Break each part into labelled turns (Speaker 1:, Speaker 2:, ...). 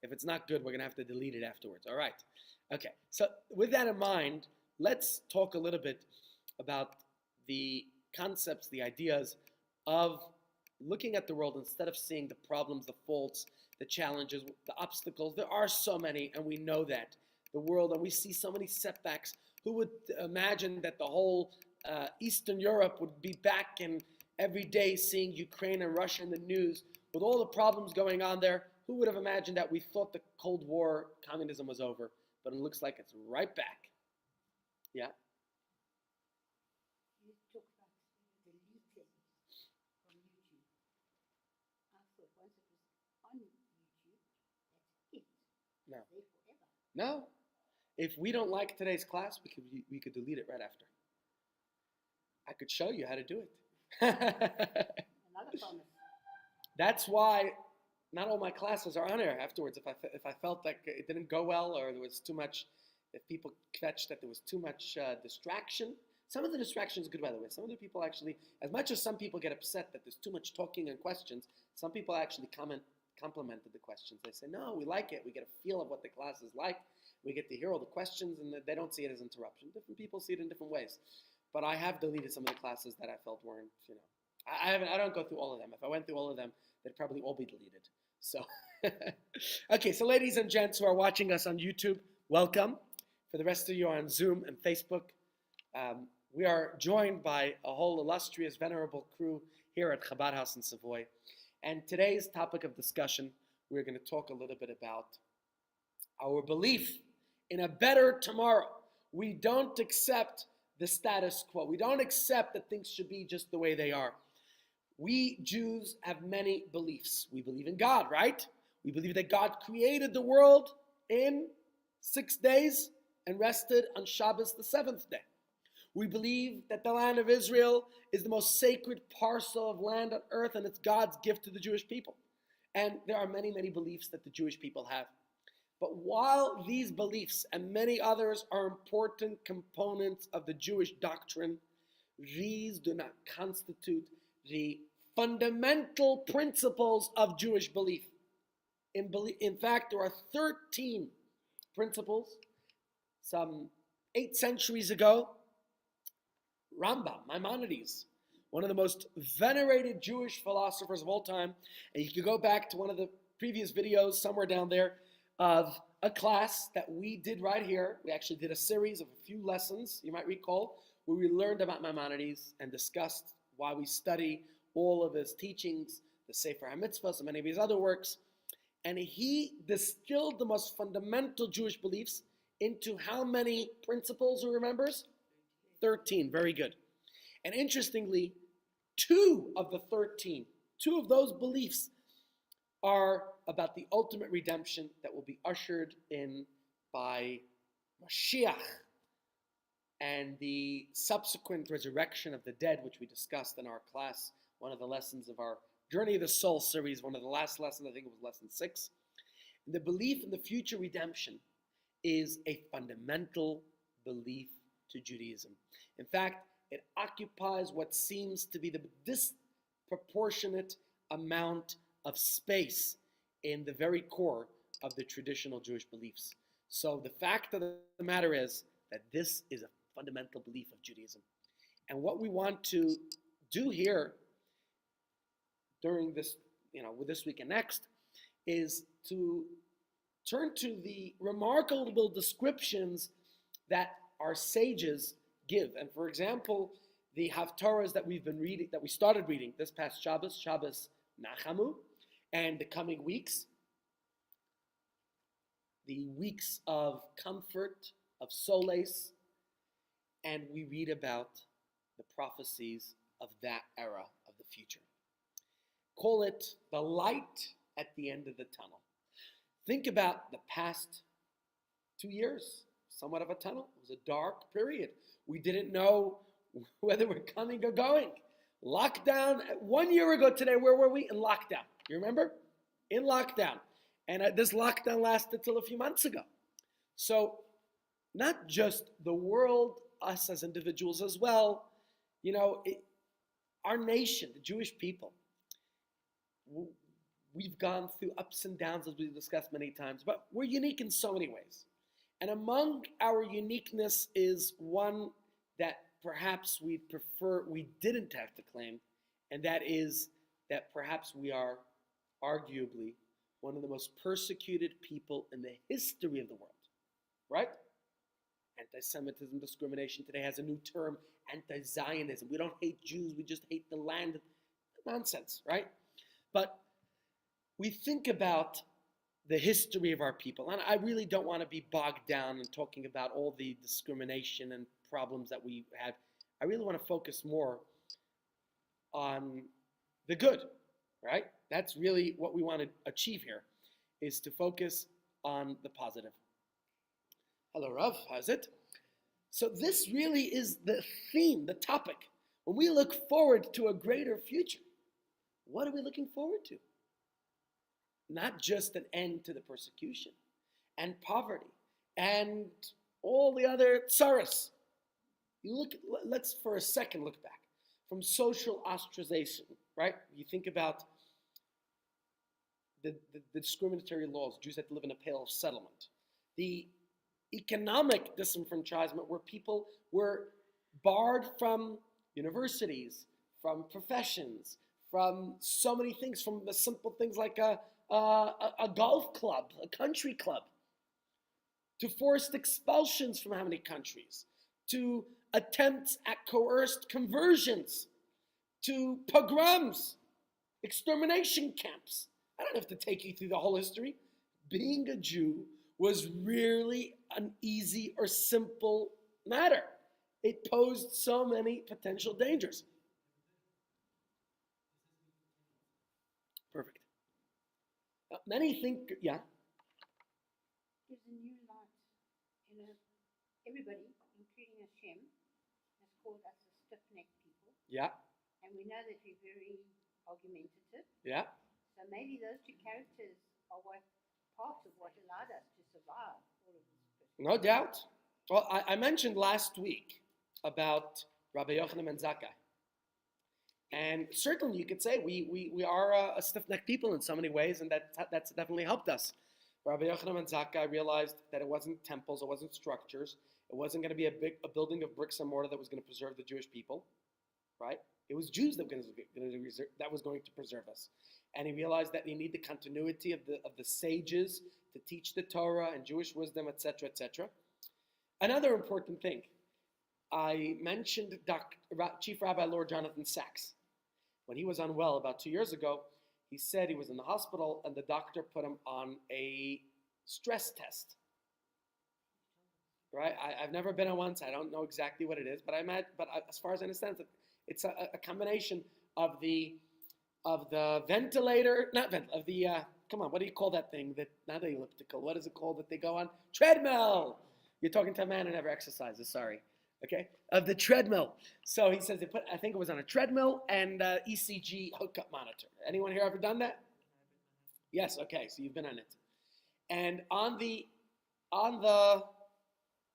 Speaker 1: If it's not good, we're going to have to delete it afterwards. All right. Okay. So with that in mind, let's talk a little bit about the concepts, the ideas of looking at the world instead of seeing the problems, the faults, the challenges, the obstacles. There are so many, and we know that. The world, and we see so many setbacks. Who would imagine that the whole Eastern Europe would be back and every day seeing Ukraine and Russia in the news with all the problems going on there? Who would have imagined that we thought the Cold War, communism was over, but it looks like it's right back. Yeah?
Speaker 2: You talk about deleting from YouTube. I thought once it was on YouTube, that's it.
Speaker 1: No.
Speaker 2: It's there forever.
Speaker 1: No. If we don't like today's class, we could delete it right after. I could show you how to do it.
Speaker 2: Another promise.
Speaker 1: That's why not all my classes are on air afterwards. If I felt like it didn't go well, or there was too much, if people fetched that there was too much distraction. Some of the distraction is good, by the way. Some of the people actually, as much as some people get upset that there's too much talking and questions, some people actually complimented the questions. They say, no, we like it. We get a feel of what the class is like. We get to hear all the questions, and they don't see it as interruption. Different people see it in different ways. But I have deleted some of the classes that I felt weren't, I don't go through all of them. If I went through all of them, they'd probably all be deleted. So, okay, so ladies and gents who are watching us on YouTube, welcome. For the rest of you on Zoom and Facebook, we are joined by a whole illustrious, venerable crew here at Chabad House in Savoy. And today's topic of discussion, we're going to talk a little bit about our belief in a better tomorrow. We don't accept the status quo. We don't accept that things should be just the way they are. We Jews have many beliefs. We believe in God, right? We believe that God created the world in 6 days and rested on Shabbos, the seventh day. We believe that the land of Israel is the most sacred parcel of land on earth, and it's God's gift to the Jewish people. And there are many, many beliefs that the Jewish people have. But while these beliefs and many others are important components of the Jewish doctrine, these do not constitute the fundamental principles of Jewish belief. In fact, there are 13 principles. Some 8 centuries ago, Rambam, Maimonides, one of the most venerated Jewish philosophers of all time, and you can go back to one of the previous videos somewhere down there, of a class that we did right here. We actually did a series of a few lessons, you might recall, where we learned about Maimonides and discussed why we study all of his teachings, the Sefer HaMitzvahs, and many of his other works. And he distilled the most fundamental Jewish beliefs into how many principles, who remembers? 13, very good. And interestingly, 2 of the 13, 2 of those beliefs are about the ultimate redemption that will be ushered in by Mashiach and the subsequent resurrection of the dead, which we discussed in our class, one of the lessons of our Journey of the Soul series, one of the last lessons, I think it was lesson 6. And the belief in the future redemption is a fundamental belief to Judaism. In fact, it occupies what seems to be the disproportionate amount of space in the very core of the traditional Jewish beliefs. So the fact of the matter is that this is a fundamental belief of Judaism. And what we want to do here during this, with this week and next, is to turn to the remarkable descriptions that our sages give. And for example, the Haftarahs that we've been reading, that we started reading this past Shabbos, Shabbos Nachamu, and the coming weeks, the weeks of comfort, of solace, and we read about the prophecies of that era of the future. Call it the light at the end of the tunnel. Think about the past 2 years, somewhat of a tunnel. It was a dark period. We didn't know whether we're coming or going. Lockdown, 1 year ago today, where were we? In lockdown. You remember? In lockdown. And this lockdown lasted till a few months ago. So not just the world, us as individuals as well, our nation, the Jewish people, we've gone through ups and downs, as we've discussed many times, but we're unique in so many ways. And among our uniqueness is one that perhaps we prefer we didn't have to claim, and that is that perhaps we are arguably one of the most persecuted people in the history of the world, right? Anti-Semitism, discrimination today has a new term, anti-Zionism. We don't hate Jews, we just hate the land. Nonsense, right? But we think about the history of our people, and I really don't want to be bogged down in talking about all the discrimination and problems that we had. I really want to focus more on the good, right? That's really what we want to achieve here, is to focus on the positive. Hello, Rav, how's it? So this really is the theme, the topic. When we look forward to a greater future, what are we looking forward to? Not just an end to the persecution and poverty and all the other tsaras. Let's for a second look back. From social ostracization, right? You think about the discriminatory laws, Jews had to live in a pale of settlement. The economic disenfranchisement where people were barred from universities, from professions, from so many things, from the simple things like a golf club, a country club, to forced expulsions from how many countries, to attempts at coerced conversions, to pogroms, extermination camps. I don't have to take you through the whole history. Being a Jew was really an easy or simple matter. It posed so many potential dangers. Perfect. Many think, yeah.
Speaker 2: There's a new light. Everybody, including Hashem, has called us a stiff-necked people.
Speaker 1: Yeah.
Speaker 2: And we know that we're very argumentative.
Speaker 1: Yeah.
Speaker 2: So maybe those two characters are part of what allowed us to survive all of this.
Speaker 1: No doubt. Well, I mentioned last week about Rabbi Yochanan ben Zakkai. And certainly you could say we are a stiff-necked people in so many ways, and that's definitely helped us. Rabbi Yochanan ben Zakkai realized that it wasn't temples, it wasn't structures, it wasn't going to be a building of bricks and mortar that was going to preserve the Jewish people, right? It was Jews that was going to preserve us. And he realized that you need the continuity of the sages to teach the Torah and Jewish wisdom, etc., etc. Another important thing, I mentioned Chief Rabbi Lord Jonathan Sachs. When he was unwell about 2 years ago, he said he was in the hospital and the doctor put him on a stress test. Right? I've never been on one, so I don't know exactly what it is, but as far as I understand, it's a combination of the ventilator, come on, what do you call that thing? Not the elliptical, what is it called that they go on? Treadmill! You're talking to a man who never exercises, sorry. Okay, of the treadmill. So he says I think it was on a treadmill and ECG hookup monitor. Anyone here ever done that? Yes, okay, so you've been on it. And on the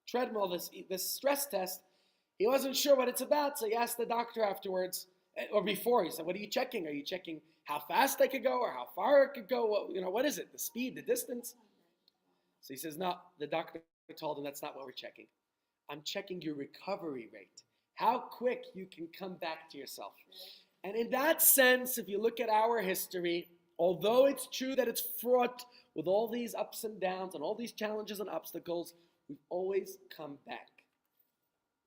Speaker 1: treadmill, this stress test, he wasn't sure what it's about, so he asked the doctor afterwards, or before, he said, what are you checking? Are you checking how fast I could go or how far I could go? What is it, the speed, the distance? So he says, no, the doctor told him that's not what we're checking. I'm checking your recovery rate, how quick you can come back to yourself. And in that sense, if you look at our history, although it's true that it's fraught with all these ups and downs and all these challenges and obstacles, we've always come back.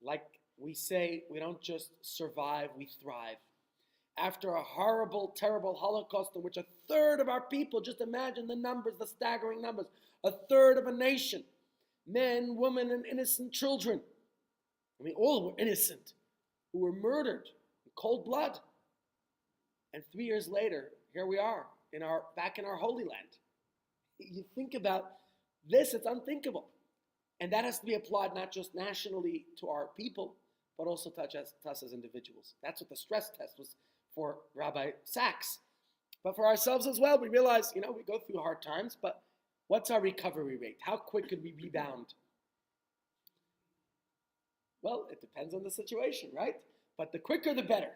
Speaker 1: Like we say, we don't just survive, we thrive. After a horrible, terrible Holocaust in which a third of our people, just imagine the numbers, the staggering numbers, a third of a nation, men, women, and innocent children. I mean, all were innocent, who were murdered in cold blood. And 3 years later, here we are, back in our Holy Land. You think about this, it's unthinkable. And that has to be applied not just nationally to our people, but also to us as individuals. That's what the stress test was for Rabbi Sachs. But for ourselves as well, we realize, we go through hard times, but what's our recovery rate? How quick could we rebound? Well, it depends on the situation, right? But the quicker, the better.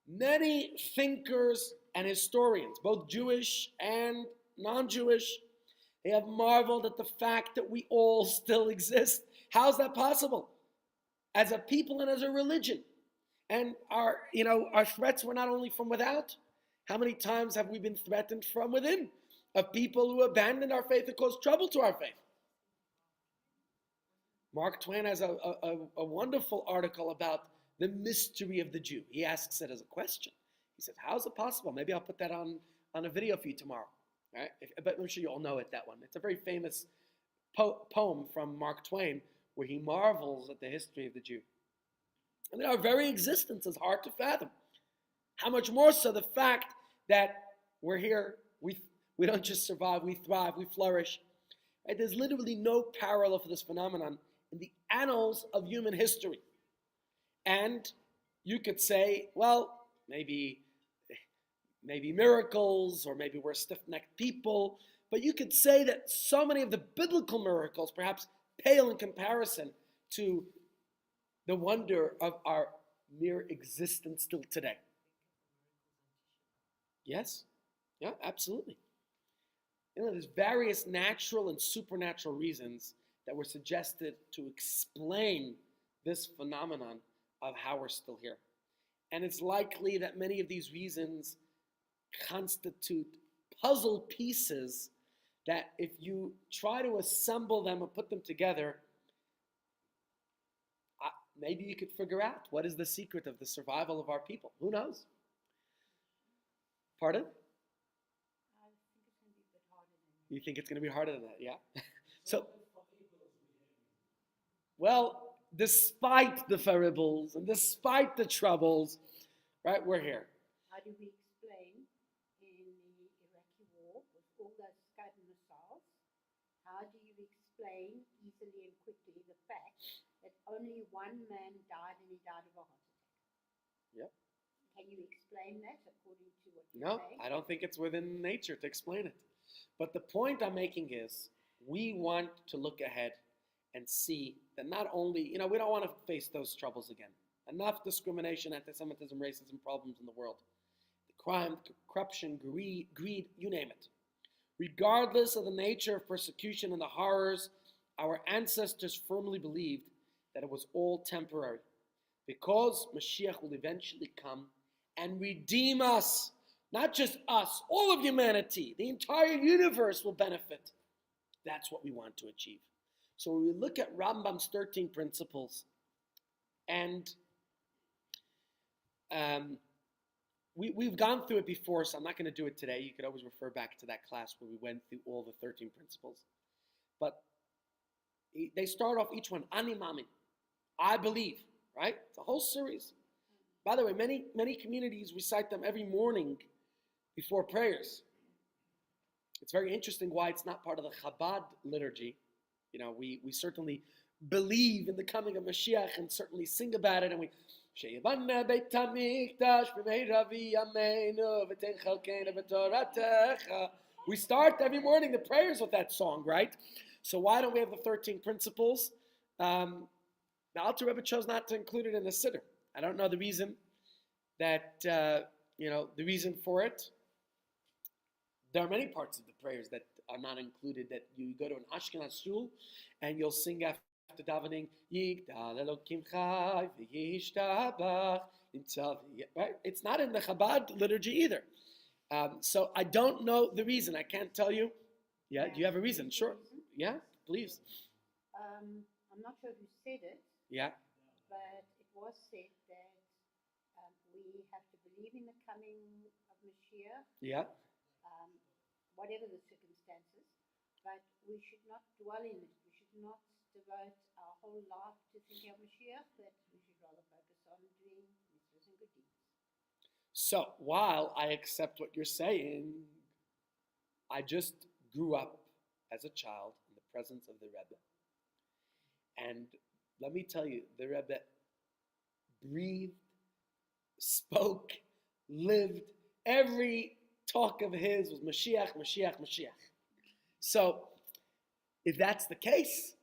Speaker 1: Many thinkers and historians, both Jewish and non-Jewish, they have marveled at the fact that we all still exist. How's that possible? As a people and as a religion. And our threats were not only from without. How many times have we been threatened from within? Of people who abandoned our faith and caused trouble to our faith. Mark Twain has a wonderful article about the mystery of the Jew. He asks it as a question. He says, how is it possible? Maybe I'll put that on a video for you tomorrow. All right? But I'm sure you all know it, that one. It's a very famous poem from Mark Twain where he marvels at the history of the Jew. I mean, our very existence is hard to fathom. How much more so the fact that we're here, we don't just survive, we thrive, we flourish. Right? There's literally no parallel for this phenomenon in the annals of human history. And you could say, well, maybe miracles, or maybe we're stiff-necked people, but you could say that so many of the biblical miracles perhaps pale in comparison to the wonder of our mere existence still today. Yes? Yeah, absolutely. There's various natural and supernatural reasons that were suggested to explain this phenomenon of how we're still here. And it's likely that many of these reasons constitute puzzle pieces that if you try to assemble them and put them together, maybe you could figure out what is the secret of the survival of our people. Who knows? Pardon? You think it's going to be harder than that, yeah? So, well, despite the variables and despite the troubles, right, we're here.
Speaker 2: How do we explain in the Iraqi war with all those Scud missiles, how do you explain easily and quickly the fact that only one man died and he died of a heart attack?
Speaker 1: Yep.
Speaker 2: Can you explain that according to what you're
Speaker 1: No,
Speaker 2: saying?
Speaker 1: I don't think it's within nature to explain it. But the point I'm making is we want to look ahead and see that not only, we don't want to face those troubles again. Enough discrimination, anti-Semitism, racism problems in the world. The crime, corruption, greed, you name it. Regardless of the nature of persecution and the horrors, our ancestors firmly believed that it was all temporary. Because Mashiach will eventually come and redeem us. Not just us, all of humanity. The entire universe will benefit. That's what we want to achieve. So when we look at Rambam's 13 principles, and we've gone through it before, so I'm not going to do it today. You could always refer back to that class where we went through all the 13 principles. But they start off each one, Ani Mamin, I believe, right? It's a whole series. By the way, many communities recite them every morning before prayers. It's very interesting why it's not part of the Chabad liturgy. We certainly believe in the coming of Mashiach and certainly sing about it, and we start every morning the prayers with that song, right? So why don't we have the 13 principles? The Alter Rebbe chose not to include it in the Siddur. I don't know the reason the reason for it. There are many parts of the prayers that are not included, that you go to an Ashkenaz shul and you'll sing after davening, Yigdal Elokim Chai v'yishtabach, right? It's not in the Chabad liturgy either. So I don't know the reason. I can't tell you. Yeah, do you have a reason? Sure. Yeah, please.
Speaker 2: I'm not sure who said it.
Speaker 1: Yeah.
Speaker 2: But it was said that we have to believe in the coming of Mashiach.
Speaker 1: Yeah.
Speaker 2: Whatever the circumstances, but we should not dwell in it. We should not devote our whole life to thinking of Mashiach, but we should rather focus on doing mitzvahs and good deeds.
Speaker 1: So, while I accept what you're saying, I just grew up as a child in the presence of the Rebbe. And let me tell you, the Rebbe breathed, spoke, lived, every talk of his was Mashiach, Mashiach, Mashiach. So, if that's the case,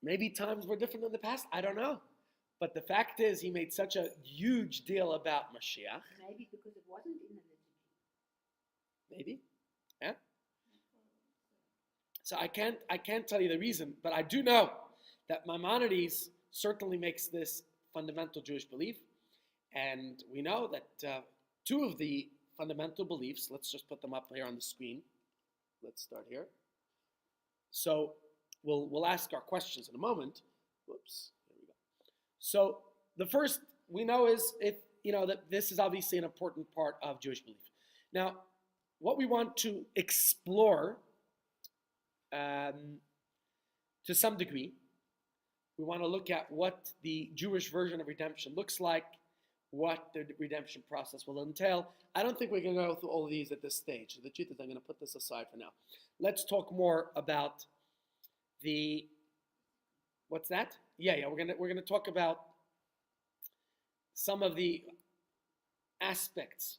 Speaker 1: maybe times were different in the past. I don't know. But the fact is, he made such a huge deal about Mashiach.
Speaker 2: Maybe because it wasn't in the liturgy.
Speaker 1: Maybe. Yeah. So I can't tell you the reason, but I do know that Maimonides certainly makes this fundamental Jewish belief, and we know that two of the fundamental beliefs. Let's just put them up here on the screen. Let's start here. So we'll ask our questions in a moment. Whoops. There we go. So the first we know is that this is obviously an important part of Jewish belief. Now, what we want to explore to some degree, we want to look at what the Jewish version of redemption looks like, what the redemption process will entail. I don't think we're going to go through all of these at this stage. So the truth is, I'm going to put this aside for now. Let's talk more about what's that? Yeah. We're gonna talk about some of the aspects,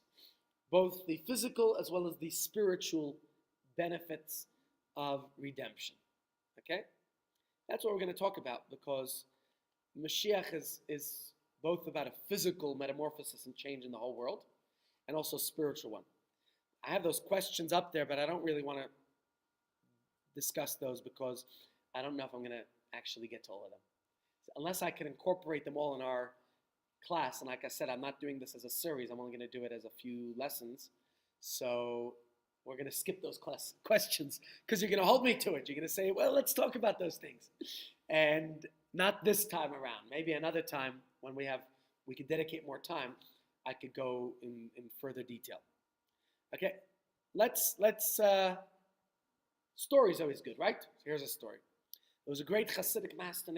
Speaker 1: both the physical as well as the spiritual benefits of redemption. Okay? That's what we're going to talk about, because Mashiach is both about a physical metamorphosis and change in the whole world, and also a spiritual one. I have those questions up there, but I don't really want to discuss those because I don't know if I'm going to actually get to all of them. So unless I can incorporate them all in our class, and like I said, I'm not doing this as a series, I'm only going to do it as a few lessons. So we're going to skip those questions because you're going to hold me to it. You're going to say, well, let's talk about those things. And not this time around. Maybe another time when we could dedicate more time, I could go in further detail. Okay, story's always good, right? So here's a story. There was a great Hasidic master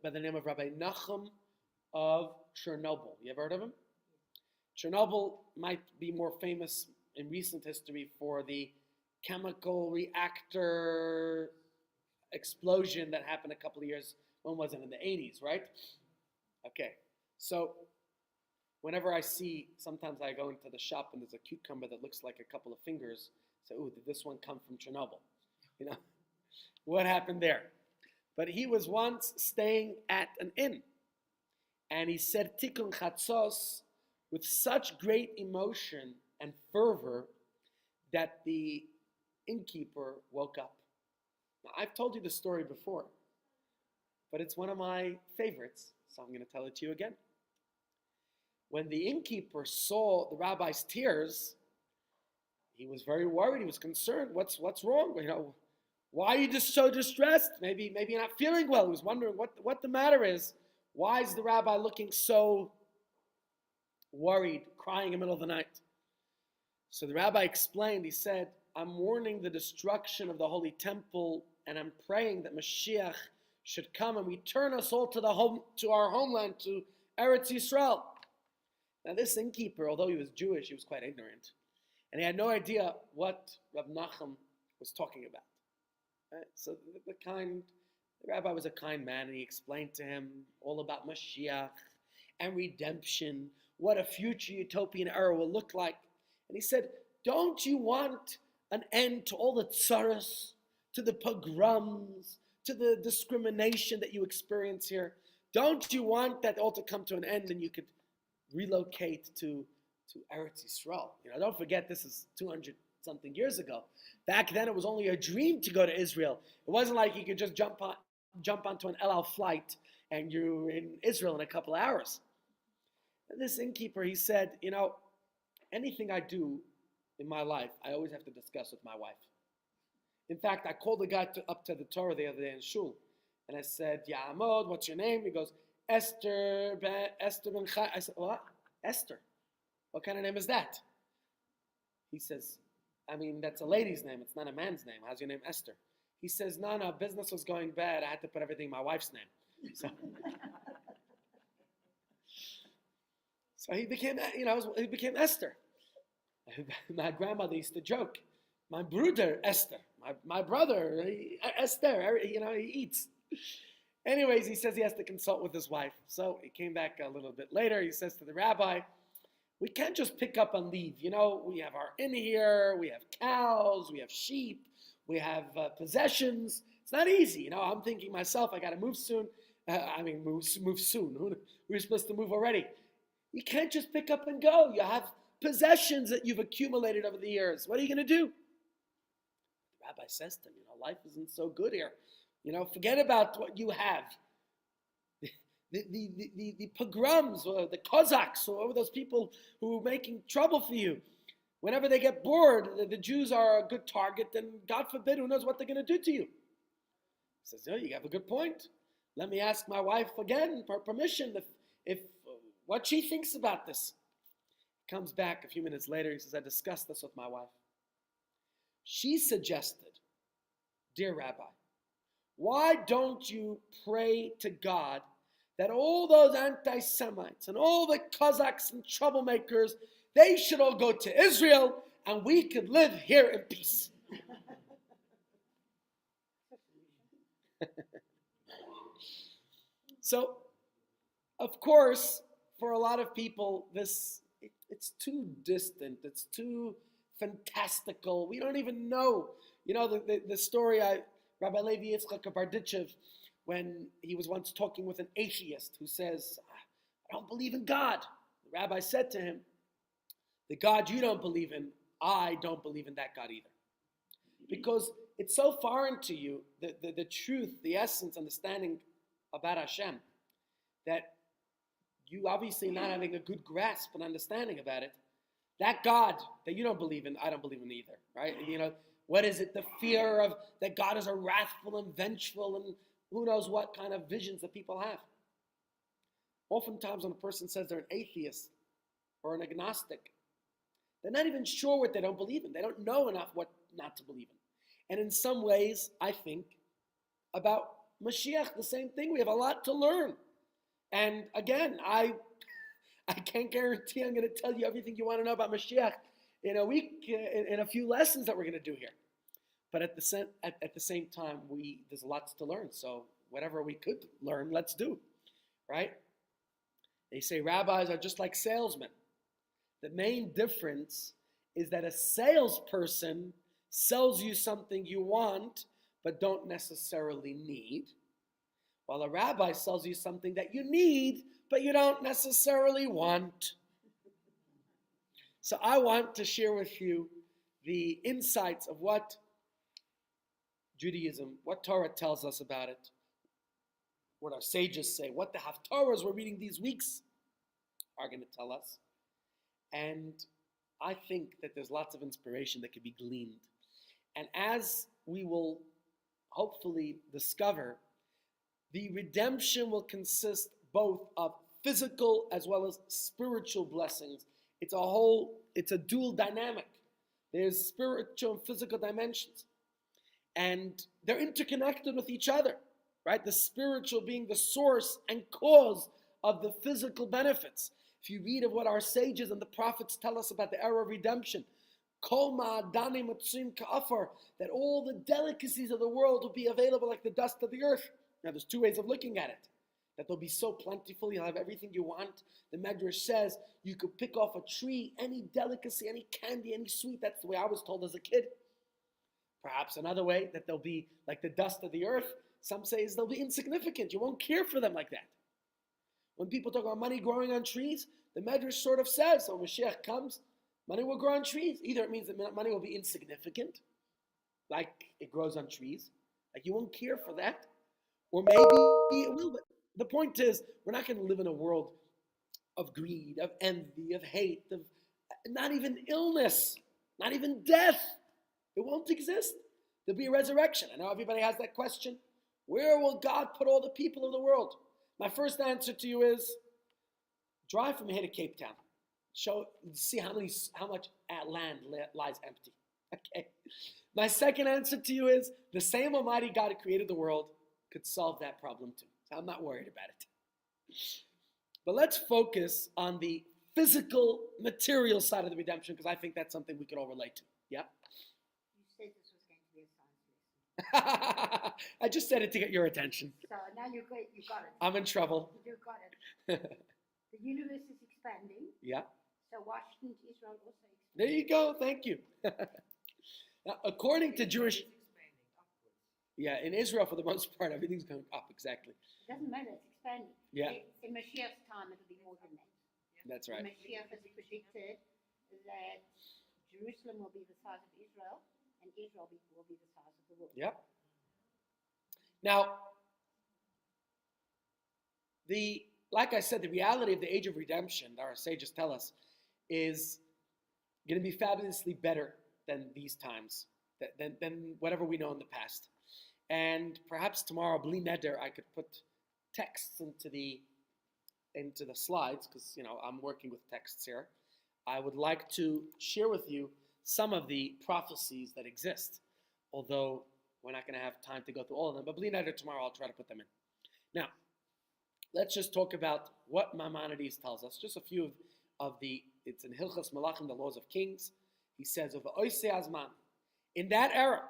Speaker 1: by the name of Rabbi Nachum of Chernobyl. You ever heard of him? Chernobyl might be more famous in recent history for the chemical reactor explosion that happened a couple of years, when was it, in the 80s, right? Okay, so whenever I see, sometimes I go into the shop and there's a cucumber that looks like a couple of fingers, say, ooh, did this one come from Chernobyl? What happened there? But he was once staying at an inn, and he said Tikkun Chatzos with such great emotion and fervor that the innkeeper woke up. Now, I've told you the story before, but it's one of my favorites, so I'm going to tell it to you again. When the innkeeper saw the rabbi's tears, he was very worried. He was concerned. What's wrong? Why are you just so distressed? Maybe you're not feeling well. He was wondering what the matter is. Why is the rabbi looking so worried, crying in the middle of the night? So the rabbi explained. He said, I'm mourning the destruction of the Holy Temple, and I'm praying that Mashiach should come and return us all to our homeland, to Eretz Yisrael. Now this innkeeper, although he was Jewish, he was quite ignorant. And he had no idea what Rab Nachum was talking about. Right? So the rabbi was a kind man, and he explained to him all about Mashiach and redemption, what a future utopian era will look like. And he said, don't you want an end to all the tsaras, to the pogroms, to the discrimination that you experience here? Don't you want that all to come to an end and you could relocate to Eretz Yisrael? Don't forget, this is 200 something years ago. Back then, it was only a dream to go to Israel. It wasn't like you could just jump onto an El Al flight and you're in Israel in a couple of hours. And this innkeeper, he said, anything I do in my life, I always have to discuss with my wife. In fact, I called the guy up to the Torah the other day in Shul, and I said, Ya'amod, what's your name? He goes, Esther Ben Chai. I said, what? Esther? What kind of name is that? He says, that's a lady's name. It's not a man's name. How's your name, Esther? He says, no, business was going bad. I had to put everything in my wife's name. So he became Esther. My grandmother used to joke, my brother, Esther. My brother, Esther, he eats. Anyways, he says he has to consult with his wife. So he came back a little bit later. He says to the rabbi, we can't just pick up and leave. We have our inn here, we have cows, we have sheep, we have possessions. It's not easy. I'm thinking myself, I got to move soon. Move soon. We're supposed to move already. You can't just pick up and go. You have possessions that you've accumulated over the years. What are you going to do? The rabbi says to him, life isn't so good here. Forget about what you have. The pogroms, or the Cossacks, or those people who are making trouble for you. Whenever they get bored, the Jews are a good target, and God forbid, who knows what they're going to do to you. He says, you have a good point. Let me ask my wife again for permission if what she thinks about this. He comes back a few minutes later. He says, I discussed this with my wife. She suggested, dear Rabbi, why don't you pray to God that all those anti-Semites and all the Cossacks and troublemakers, they should all go to Israel and we could live here in peace. So, of course, for a lot of people, it's too distant. It's too fantastical. We don't even know. The story, Rabbi Levi Yitzchak of Barditchev, when he was once talking with an atheist who says, I don't believe in God. The rabbi said to him, the God you don't believe in, I don't believe in that God either. Because it's so foreign to you, the truth, the essence, understanding about Hashem, that you obviously not having a good grasp and understanding about it. That God that you don't believe in, I don't believe in either, right? What is it? The fear of that God is a wrathful and vengeful and who knows what kind of visions that people have. Oftentimes when a person says they're an atheist or an agnostic, they're not even sure what they don't believe in. They don't know enough what not to believe in. And in some ways, I think about Mashiach, the same thing. We have a lot to learn. And again, I can't guarantee I'm going to tell you everything you want to know about Mashiach in a week, in a few lessons that we're going to do here. But at the same time, there's lots to learn. So whatever we could learn, let's do, right? They say rabbis are just like salesmen. The main difference is that a salesperson sells you something you want but don't necessarily need, while a rabbi sells you something that you need but you don't necessarily want. So I want to share with you the insights of what Judaism, what Torah tells us about it, what our sages say, what the Haftarahs we're reading these weeks are going to tell us. And I think that there's lots of inspiration that can be gleaned. And as we will hopefully discover, the redemption will consist both of physical as well as spiritual blessings. It's a dual dynamic. There's spiritual and physical dimensions. And they're interconnected with each other, right? The spiritual being the source and cause of the physical benefits. If you read of what our sages and the prophets tell us about the era of redemption, that all the delicacies of the world will be available like the dust of the earth. Now there's two ways of looking at it. That they'll be so plentiful, you'll have everything you want. The Medrash says you could pick off a tree, any delicacy, any candy, any sweet. That's the way I was told as a kid. Perhaps another way that they'll be like the dust of the earth. Some say is they'll be insignificant. You won't care for them like that. When people talk about money growing on trees, the Medrash sort of says, so when Mashiach comes, money will grow on trees. Either it means that money will be insignificant, like it grows on trees, like you won't care for that, or maybe it will. But the point is, we're not going to live in a world of greed, of envy, of hate, of not even illness, not even death. It won't exist. There'll be a resurrection. I know everybody has that question. Where will God put all the people of the world? My first answer to you is, drive from here to Cape Town. See how much land lies empty. Okay. My second answer to you is, the same Almighty God who created the world could solve that problem too. So I'm not worried about it. But let's focus on the physical, material side of the redemption, because I think that's something we can all relate to. Yeah?
Speaker 2: You said this was going to be a science lesson.
Speaker 1: I just said it to get your attention.
Speaker 2: So now you got it.
Speaker 1: I'm in trouble.
Speaker 2: You got it. The universe is expanding.
Speaker 1: Yeah.
Speaker 2: So why shouldn't Israel also expand?
Speaker 1: There you go. Thank you. Now, according to Jewish... Yeah, in Israel, for the most part, everything's going up, exactly.
Speaker 2: It doesn't matter, it's expanding.
Speaker 1: Yeah.
Speaker 2: In Mashiach's time, it'll be more than that.
Speaker 1: That's right.
Speaker 2: Mashiach has predicted that Jerusalem will be the size of Israel, and Israel will be the size of the world.
Speaker 1: Yep. Now, like I said, the reality of the age of redemption, our sages tell us, is going to be fabulously better than these times, than whatever we know in the past. And perhaps tomorrow, Bli Neder, I could put texts into the slides, because I'm working with texts here. I would like to share with you some of the prophecies that exist, although we're not going to have time to go through all of them. But Bli Neder tomorrow, I'll try to put them in. Now, let's just talk about what Maimonides tells us. Just a few of the, it's in Hilchos Malachim, the Laws of Kings. He says, of Oisei Azman, in that era,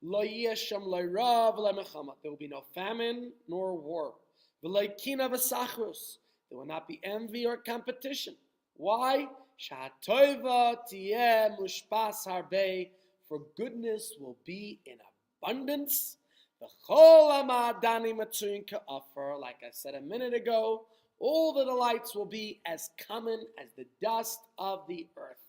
Speaker 1: Lo yeshem lo ra v'lo mechama, there will be no famine nor war. V'lo kina v'sachrus, there will not be envy or competition. Why? Sha'atoiva tiyeh mushpas harbe, for goodness will be in abundance. V'chol ha'ma'adani matzuyin ka'afar, like I said a minute ago, all the delights will be as common as the dust of the earth.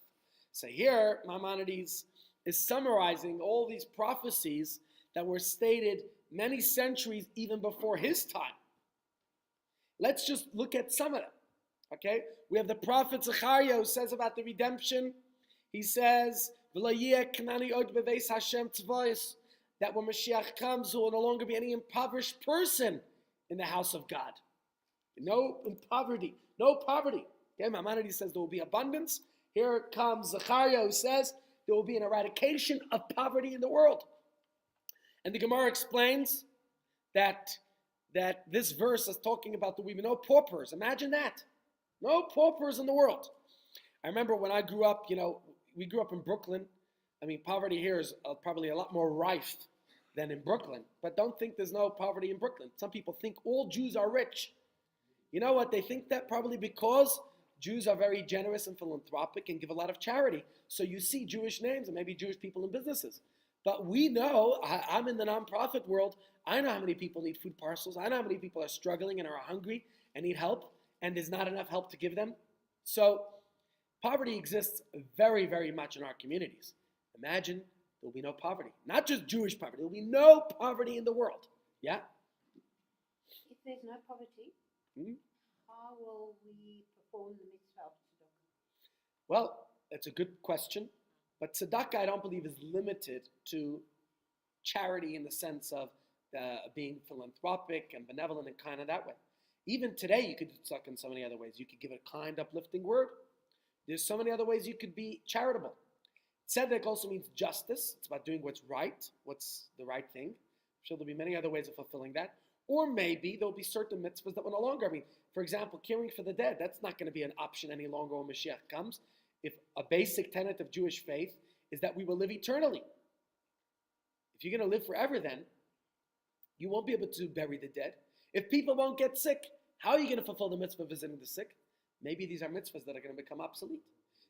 Speaker 1: So here, Maimonides is summarizing all these prophecies that were stated many centuries even before his time. Let's just look at some of them. Okay? We have the prophet Zechariah who says about the redemption. He says, that when Mashiach comes, there will no longer be any impoverished person in the house of God. No poverty. No poverty. Okay? Maimonides says there will be abundance. Here comes Zechariah who says there will be an eradication of poverty in the world. And the Gemara explains that this verse is talking about there will be no paupers. Imagine that. No paupers in the world. I remember when I grew up, we grew up in Brooklyn. I mean, poverty here is probably a lot more rife than in Brooklyn. But don't think there's no poverty in Brooklyn. Some people think all Jews are rich. You know what? They think that probably because Jews are very generous and philanthropic and give a lot of charity. So you see Jewish names and maybe Jewish people in businesses. But we know, I'm in the nonprofit world, I know how many people need food parcels. I know how many people are struggling and are hungry and need help, and there's not enough help to give them. So poverty exists very, very much in our communities. Imagine there will be no poverty. Not just Jewish poverty. There will be no poverty in the world. Yeah?
Speaker 2: If there's no poverty, how will we perform the mitzvah of tzedakah?
Speaker 1: Well, that's a good question. But tzedakah, I don't believe, is limited to charity in the sense of being philanthropic and benevolent and kind of that way. Even today, you could do tzedakah in so many other ways. You could give a kind, uplifting word. There's so many other ways you could be charitable. Tzedek also means justice. It's about doing what's right, what's the right thing. I'm sure there'll be many other ways of fulfilling that. Or maybe there'll be certain mitzvahs that will no longer. I mean, for example, caring for the dead. That's not going to be an option any longer when Mashiach comes. If a basic tenet of Jewish faith is that we will live eternally. If you're going to live forever, then you won't be able to bury the dead. If people won't get sick, how are you going to fulfill the mitzvah of visiting the sick? Maybe these are mitzvahs that are going to become obsolete.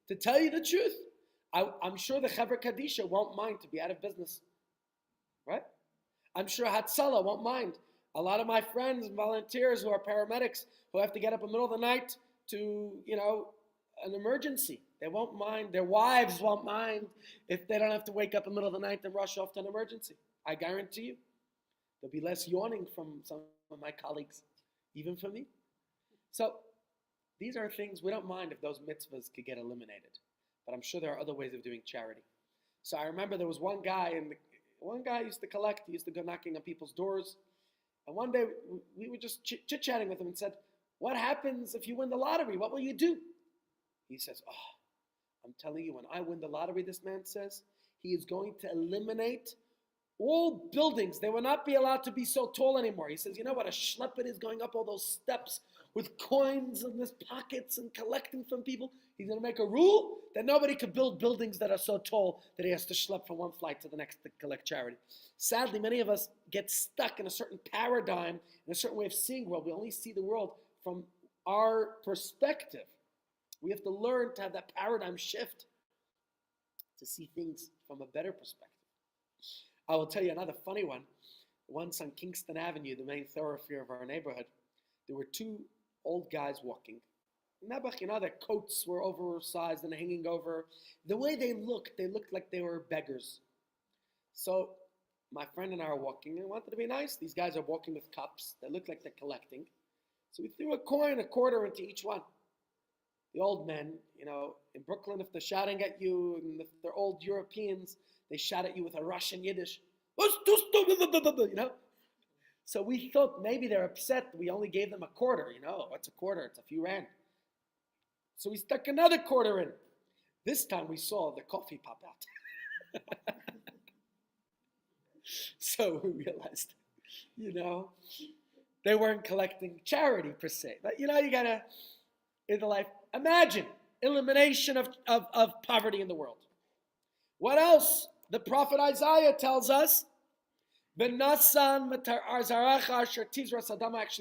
Speaker 1: To tell you the truth, I'm sure the Chevra Kadisha won't mind to be out of business. Right? I'm sure Hatzalah won't mind. A lot of my friends and volunteers who are paramedics who have to get up in the middle of the night to, an emergency. They won't mind. Their wives won't mind if they don't have to wake up in the middle of the night and rush off to an emergency. I guarantee you. There'll be less yawning from some of my colleagues, even from me. So these are things we don't mind if those mitzvahs could get eliminated. But I'm sure there are other ways of doing charity. So I remember there was one guy used to collect. He used to go knocking on people's doors. And one day we were just chit-chatting with him and said, what happens if you win the lottery? What will you do? He says, I'm telling you, when I win the lottery, this man says, he is going to eliminate all buildings. They will not be allowed to be so tall anymore. He says, you know what a schlep it is going up all those steps with coins in his pockets and collecting from people. He's going to make a rule that nobody could build buildings that are so tall that he has to schlep from one flight to the next to collect charity. Sadly, many of us get stuck in a certain paradigm, in a certain way of seeing the world. We only see the world from our perspective. We have to learn to have that paradigm shift to see things from a better perspective. I will tell you another funny one. Once on Kingston Avenue, the main thoroughfare of our neighborhood, there were two old guys walking. Nebuch, their coats were oversized and hanging over. The way they looked like they were beggars. So my friend and I are walking and wanted to be nice. These guys are walking with cups. They look like they're collecting. So we threw a quarter into each one. The old men, in Brooklyn, if they're shouting at you, and if they're old Europeans, they shout at you with a Russian Yiddish. So we thought maybe they're upset we only gave them a quarter. What's a quarter? It's a few rand. So we stuck another quarter in. This time we saw the coffee pop out. So we realized, they weren't collecting charity per se. But you gotta, in the life, imagine elimination of poverty in the world. What else? The prophet Isaiah tells us, actually,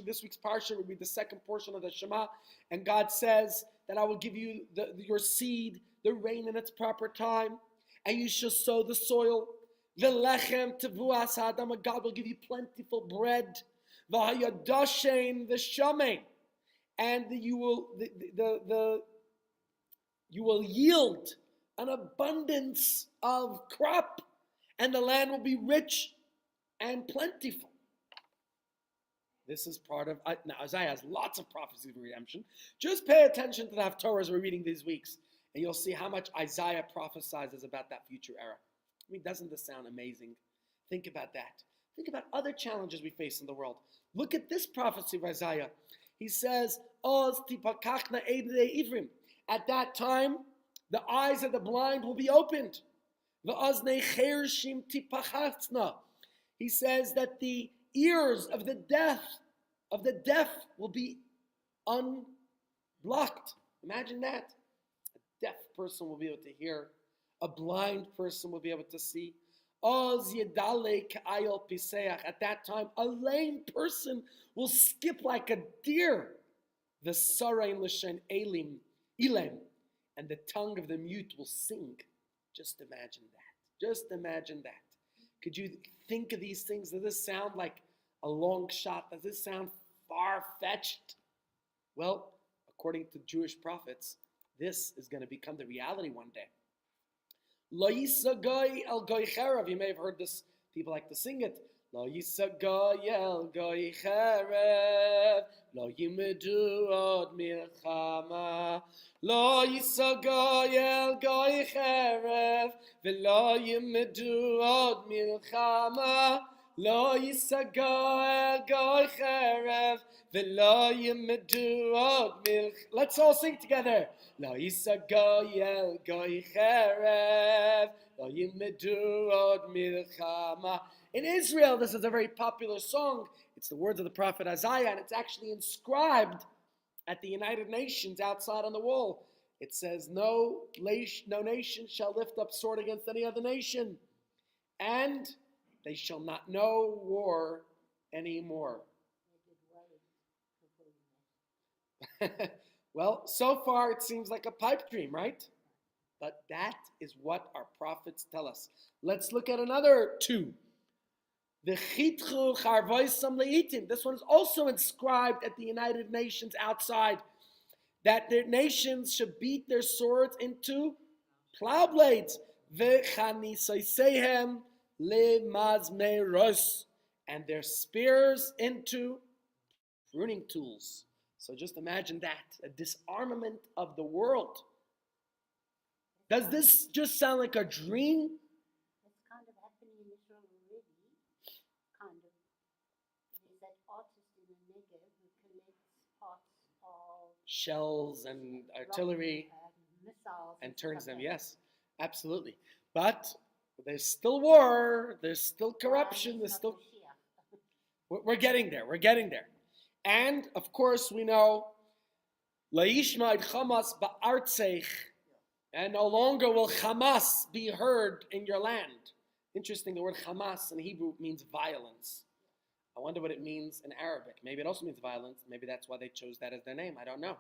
Speaker 1: this week's parsha will be the second portion of the Shema, and God says that I will give you your seed, the rain in its proper time, and you shall sow the soil. The lechem tevuas ha'adam, God will give you plentiful bread. V'hayadashen v'shamein, and you will yield an abundance of crop, and the land will be rich and plentiful. This is part of, now Isaiah has lots of prophecies of redemption. Just pay attention to the Haftorahs we're reading these weeks, and you'll see how much Isaiah prophesies about that future era. Doesn't this sound amazing? Think about that. Think about other challenges we face in the world. Look at this prophecy of Isaiah. He says, at that time, the eyes of the blind will be opened. He says that the ears of the deaf will be unblocked. Imagine that. A deaf person will be able to hear. A blind person will be able to see. At that time, a lame person will skip like a deer. The sarain l'shen elim, and the tongue of the mute will sing. Just imagine that. Just imagine that. Could you think of these things? Does this sound like a long shot? Does this sound far-fetched? Well, according to Jewish prophets, this is going to become the reality one day. Lo yisa goy el goy cherav. You may have heard this. People like to sing it. Lo yisa goy el goy cherav. Lo yimedu od milchama. Lo yisa goy el goy cherav. V'lo yimedu od milchama. Lo yisa goy el goy cherav. V'lo yimedu od milchama. Let's all sing together. Lo yisa goy el goy cherev, lo yimedu od milchama. In Israel, this is a very popular song. It's the words of the prophet Isaiah, and it's actually inscribed at the United Nations outside on the wall. It says, no nation shall lift up sword against any other nation, and they shall not know war anymore. Well, so far it seems like a pipe dream, right? But that is what our prophets tell us. Let's look at another two. The chitchu charvoisam leitim. This one is also inscribed at the United Nations outside, that their nations should beat their swords into plow blades. V'chanisosehem lemazmeros, and their spears into pruning tools. So just imagine that, a disarmament of the world. Does this just sound like a dream?
Speaker 2: It's kind of happening in Israel already. Kind of. There's that artist in the Negev who collects parts of
Speaker 1: shells and artillery
Speaker 2: missiles
Speaker 1: and turns them, yes, absolutely. But there's still war, there's still corruption, there's still... We're getting there, And, of course, we know, La'ishma Chamas ba'artzeich, and no longer will Hamas be heard in your land. Interesting, the word Hamas in Hebrew means violence. I wonder what it means in Arabic. Maybe it also means violence. Maybe that's why they chose that as their name. I don't know.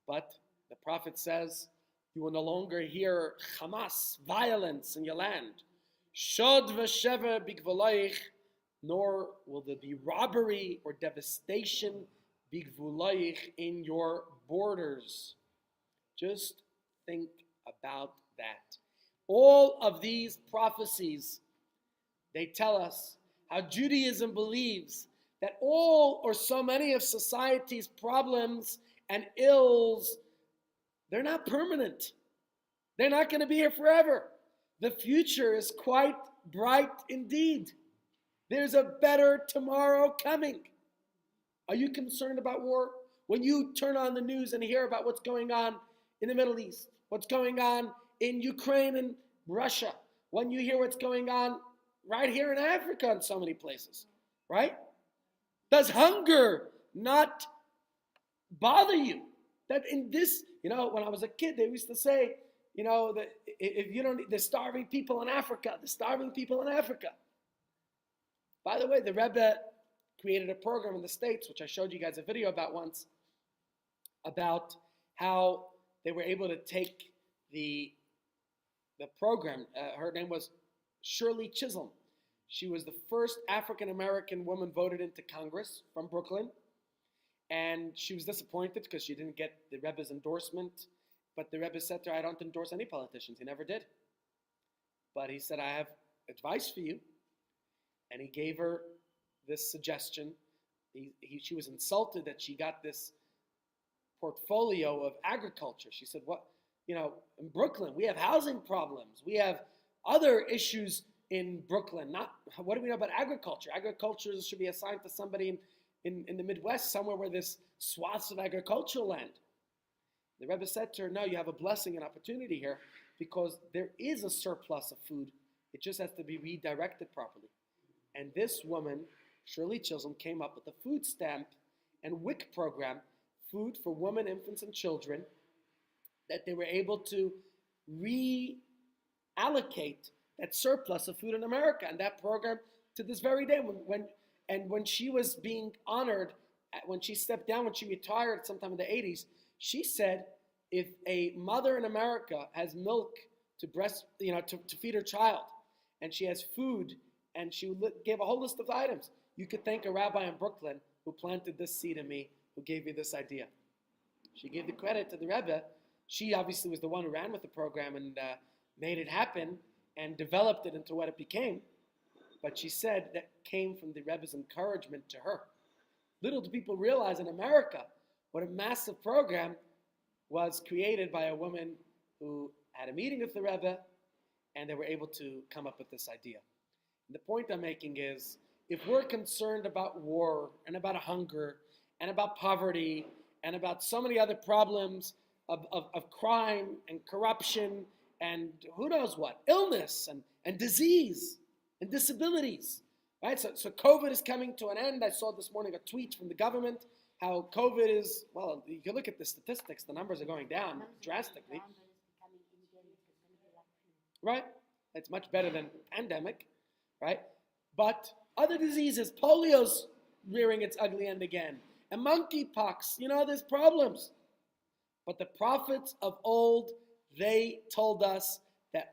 Speaker 1: But the prophet says, you will no longer hear Hamas, violence in your land. Shod v'shever bigvulaych, nor will there be robbery or devastation bigvulaych in your borders. Just think about that. All of these prophecies, they tell us how Judaism believes that all or so many of society's problems and ills, they're not permanent. They're not going to be here forever. The future is quite bright indeed. There's a better tomorrow coming. Are you concerned about war? When you turn on the news and hear about what's going on in the Middle East, what's going on in Ukraine and Russia, when you hear what's going on right here in Africa in so many places, right? Does hunger not bother you? That in this, when I was a kid, they used to say, that if you don't, the starving people in Africa, the starving people in Africa. By the way, the Rebbe created a program in the States, which I showed you guys a video about once, about how they were able to take the program. Her name was Shirley Chisholm. She was the first African-American woman voted into Congress from Brooklyn. And she was disappointed because she didn't get the Rebbe's endorsement. But the Rebbe said to her, I don't endorse any politicians. He never did. But he said, I have advice for you. And he gave her this suggestion. She was insulted that she got this portfolio of agriculture. She said, what? In Brooklyn, we have housing problems. We have other issues in Brooklyn. What do we know about agriculture? Agriculture should be assigned to somebody in the Midwest, somewhere where there's swaths of agricultural land. The Rebbe said to her, no, you have a blessing and opportunity here because there is a surplus of food. It just has to be redirected properly. And this woman, Shirley Chisholm, came up with a food stamp and WIC program, food for women, infants, and children, that they were able to reallocate that surplus of food in America. And that program, to this very day, when she was being honored, when she stepped down, when she retired sometime in the 80s, she said, if a mother in America has milk to to feed her child, and she has food, and she gave a whole list of items, you could thank a rabbi in Brooklyn who planted this seed in me, who gave me this idea. She gave the credit to the Rebbe. She obviously was the one who ran with the program and made it happen and developed it into what it became. But she said that came from the Rebbe's encouragement to her. Little do people realize in America what a massive program was created by a woman who had a meeting with the Rebbe, and they were able to come up with this idea. And the point I'm making is, if we're concerned about war and about hunger and about poverty and about so many other problems of crime and corruption and who knows what, illness and disease and disabilities, right? So COVID is coming to an end. I saw this morning a tweet from the government how COVID is, well, you can look at the statistics, the numbers are going down drastically. Right? It's much better than pandemic, right? But other diseases, polio's rearing its ugly end again, and monkeypox, there's problems. But the prophets of old, they told us that,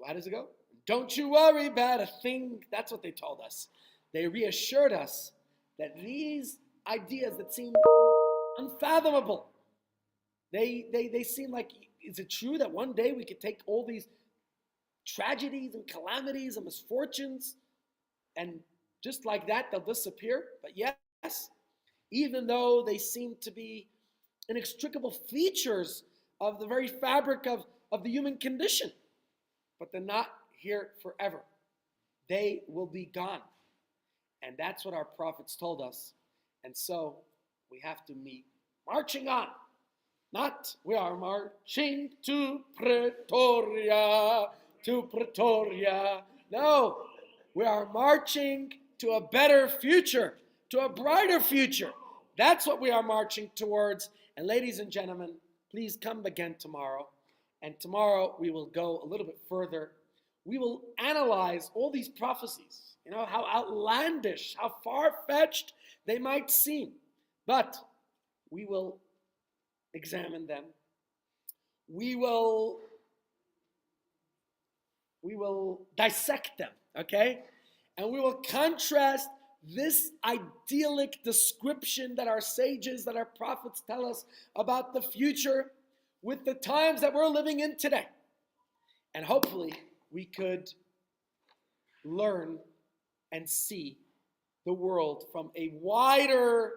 Speaker 1: how does it go? Don't you worry about a thing. That's what they told us. They reassured us that these ideas that seem unfathomable, they seem like, is it true that one day we could take all these tragedies and calamities and misfortunes and just like that they'll disappear? But yes, even though they seem to be inextricable features of the very fabric of the human condition, but they're not here forever. They will be gone. And that's what our prophets told us. And so we have to be marching on. Not, we are marching to Pretoria, to Pretoria. No, we are marching to a better future, to a brighter future. That's what we are marching towards. And ladies and gentlemen, please come again tomorrow. And tomorrow we will go a little bit further. We will analyze all these prophecies, how outlandish, how far-fetched they might seem. But we will examine them. We will dissect them, okay? And we will contrast this idyllic description that our sages, that our prophets tell us about the future with the times that we're living in today. And hopefully we could learn and see the world from a wider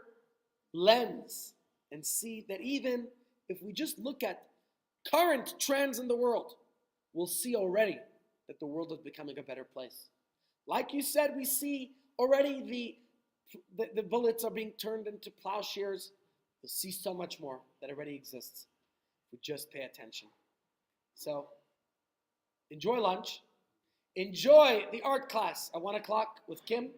Speaker 1: lens and see that even if we just look at current trends in the world, we'll see already that the world is becoming a better place. Like you said, we see already the bullets are being turned into plowshares. You'll see so much more that already exists if we just pay attention. So enjoy lunch. Enjoy the art class at 1 o'clock with Kim.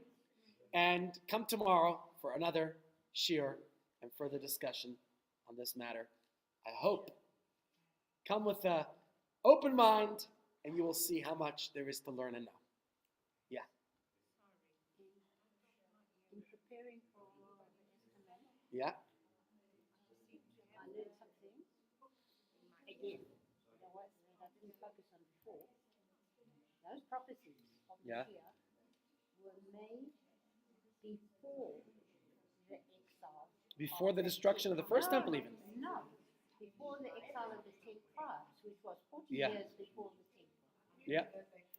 Speaker 1: And come tomorrow for another shiur and further discussion on this matter. I hope. Come with an open mind, and you will see how much there is to learn and know. Yeah.
Speaker 2: In preparing for the estimate,
Speaker 1: Yeah.
Speaker 2: I learned something. Again, what I didn't focus on before. Those prophecies of
Speaker 1: Yeah.
Speaker 2: Mashiach were made before the exile.
Speaker 1: Before the destruction of the first temple, even.
Speaker 2: No, before the exile of the 10 tribes, which was 40
Speaker 1: Yeah.
Speaker 2: years before the temple.
Speaker 1: Yeah.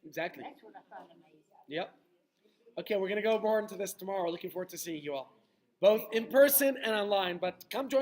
Speaker 1: Exactly.
Speaker 2: That's what I found amazing.
Speaker 1: Yep. Okay, we're going to go more into this tomorrow. Looking forward to seeing you all, both in person and online. But come join